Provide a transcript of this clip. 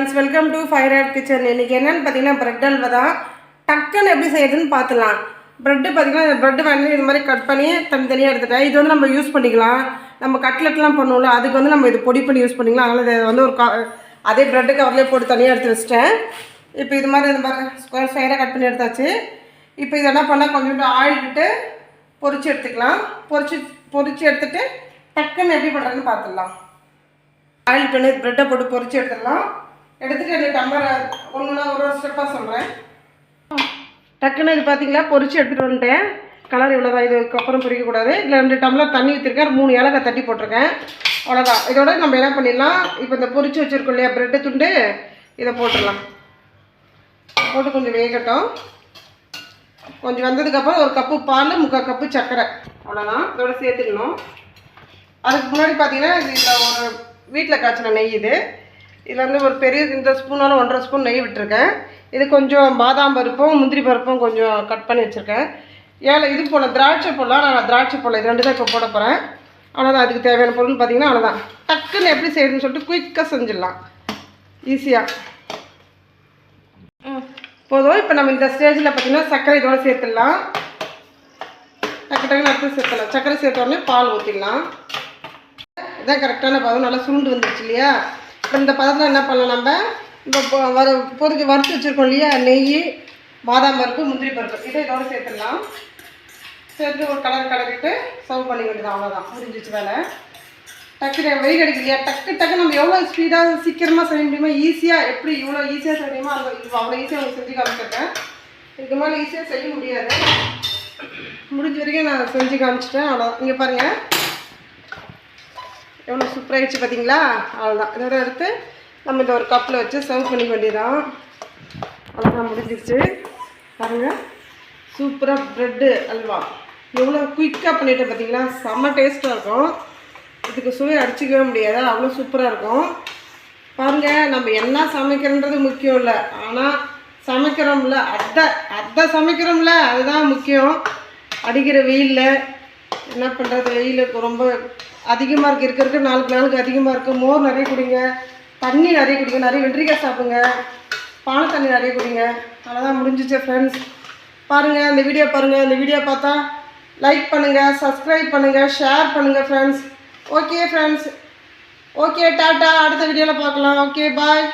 Friends, welcome to fire art kitchen. இன்றைக்கி என்னென்னு பார்த்தீங்கன்னா ப்ரெட் அல்வா தான். டக்குன்னு எப்படி செய்யுதுன்னு பார்த்துலாம். ப்ரெட்டு பார்த்தீங்கன்னா ப்ரெட்டு வாங்கி இது மாதிரி கட் பண்ணி தனித்தனியாக எடுத்துட்டேன். இது வந்து நம்ம யூஸ் பண்ணிக்கலாம். நம்ம கட்லெட்லாம் பண்ணுவோம்ல, அதுக்கு வந்து நம்ம இது பொடி பண்ணி யூஸ் பண்ணிக்கலாம். அதனால் இதை வந்து ஒரு அதே ப்ரெட்டு கவர்லேயே போட்டு தனியாக எடுத்து வச்சிட்டேன். இப்போ இது மாதிரி ஸ்கொயர் ஸ்கொயராக கட் பண்ணி எடுத்தாச்சு. இப்போ இது என்ன பண்ணால் கொஞ்சோண்டு ஆயில் விட்டு பொரிச்சு எடுத்துக்கலாம். பொரிச்சு எடுத்துகிட்டு டக்குன்னு எப்படி பண்ணுறதுன்னு பார்த்துடலாம். ஆயில் பண்ணி ப்ரெட்டை போட்டு பொரிச்சு எடுத்துடலாம். எடுத்துகிட்டு எனக்கு டம்ளர் ஒன்றுனா ஒரு ஸ்டெப்பாக சொல்கிறேன். டக்குன்னு இது பார்த்தீங்களா, பொரிச்சு எடுத்துகிட்டு வந்துட்டேன். கலர் இவ்வளோதான். இதுக்கப்புறம் பொரிக்கக்கூடாது. இல்லை 2 டம்ளர் தண்ணி ஊற்றிருக்கேன். 3 ஏலக்காய் தட்டி போட்டிருக்கேன். அவ்வளோதான். இதோட நம்ம என்ன பண்ணிடலாம், இப்போ இந்த பொரிச்சு வச்சுருக்கோம் இல்லையா ப்ரெட்டு துண்டு, இதை போட்டுடலாம். போட்டு கொஞ்சம் வேகட்டும். கொஞ்சம் வந்ததுக்கப்புறம் 1 கப்பு பால், 3/4 கப்பு சர்க்கரை, அவ்வளோதான். இதோட சேர்த்துக்கணும். அதுக்கு முன்னாடி பார்த்தீங்கன்னா இதில் ஒரு வீட்டில் காய்ச்சின நெய் இதில் வந்து ஒரு பெரிய இந்த ஸ்பூனாலும் 1.5 ஸ்பூன் நெய் விட்டுருக்கேன். இது கொஞ்சம் பாதாம் பருப்பும் முந்திரி பருப்பும் கொஞ்சம் கட் பண்ணி வச்சுருக்கேன். இது போல் திராட்சை போடலாம். நான் திராட்சை போடல, இது 2 தான் இப்போ போட போகிறேன். அவ்வளோதான். அதுக்கு தேவையான பொருள்னு பார்த்தீங்கன்னா அவ்வளோதான். டக்குன்னு எப்படி செய்யணும்னு சொல்லிட்டு குயிக்காக செஞ்சிடலாம், ஈஸியாக போதும். இப்போ நம்ம இந்த ஸ்டேஜில் பார்த்தீங்கன்னா சர்க்கரை இதோட சேர்த்துடலாம். டக்குன்னு அடுத்து சேர்த்துடலாம். சர்க்கரை சேர்த்தோடனே பால் ஊற்றிடலாம். இதான் கரெக்டான பதம். நல்லா சுருண்டு வந்துடுச்சு இல்லையா. இப்போ இந்த பதத்தில் என்ன பண்ணலாம், நம்ம இப்போ வறுத்து வச்சுருக்கோம் இல்லையா நெய், பாதாம் பருப்பு, முந்திரி பருப்பு, இதை இதோட சேர்த்துடலாம். சேர்த்து ஒரு கலரிட்டு சர்வ் பண்ணி வேண்டியது. அவ்வளோதான், முடிஞ்சிச்சு வேலை. டக்குனு வெயில் கிடைக்கும் இல்லையா, டக்கு நம்ம எவ்வளோ ஸ்பீடாக சீக்கிரமாக செய்ய முடியுமோ, ஈஸியாக எப்படி இவ்வளோ ஈஸியாக செய்ய முடியுமோ அவ்வளோ ஈஸியாக உங்களுக்கு செஞ்சு காமிச்சிருக்கேன். இதுக்கு மேலே ஈஸியாக செய்ய முடியாது. முடிஞ்ச வரைக்கும் நான் செஞ்சு காமிச்சிட்டேன். அவ்வளோதான். இங்கே பாருங்கள் எவ்வளோ சூப்பராகிடுச்சு பார்த்தீங்களா. அவ்வளோதான். இதோட எடுத்து நம்ம இந்த ஒரு கப்பில் வச்சு சர்வ் பண்ணிக்க வேண்டியதான். அவ்வளோதான், முடிஞ்சிருச்சு. பாருங்கள், சூப்பராக ப்ரெட்டு அல்வா எவ்வளோ குயிக்காக பண்ணிவிட்டு பார்த்தீங்களா. செம்ம டேஸ்ட்டாக இருக்கும். இதுக்கு சுவை அடிச்சிக்கவே முடியாது, அவ்வளோ சூப்பராக இருக்கும். பாருங்கள், நம்ம என்ன சமைக்கிறன்றது முக்கியம் இல்லை, ஆனால் சமைக்கிறோம்ல அதை சமைக்கிறோம்ல அதுதான் முக்கியம். அடிக்கிற வெயிலில் என்ன பண்ணுறது, வெயில் ரொம்ப அதிகமாக இருக்கிறதுக்கு நாளுக்கு அதிகமாக இருக்குது. மோர் நிறைய குடிங்க, தண்ணி நிறைய குடிங்க, நிறைய வெள்ளரிக்காய் சாப்பிடுங்க, பானை தண்ணி நிறைய குடிங்க. அவ்வளோதான், முடிஞ்சிச்சு ஃப்ரெண்ட்ஸ். பாருங்கள், இந்த வீடியோ பாருங்கள். இந்த வீடியோ பார்த்தா லைக் பண்ணுங்கள், சப்ஸ்கிரைப் பண்ணுங்கள், ஷேர் பண்ணுங்கள் friends. Okay friends, okay, tata. அடுத்த வீடியோவில் பார்க்கலாம். ஓகே, பாய்.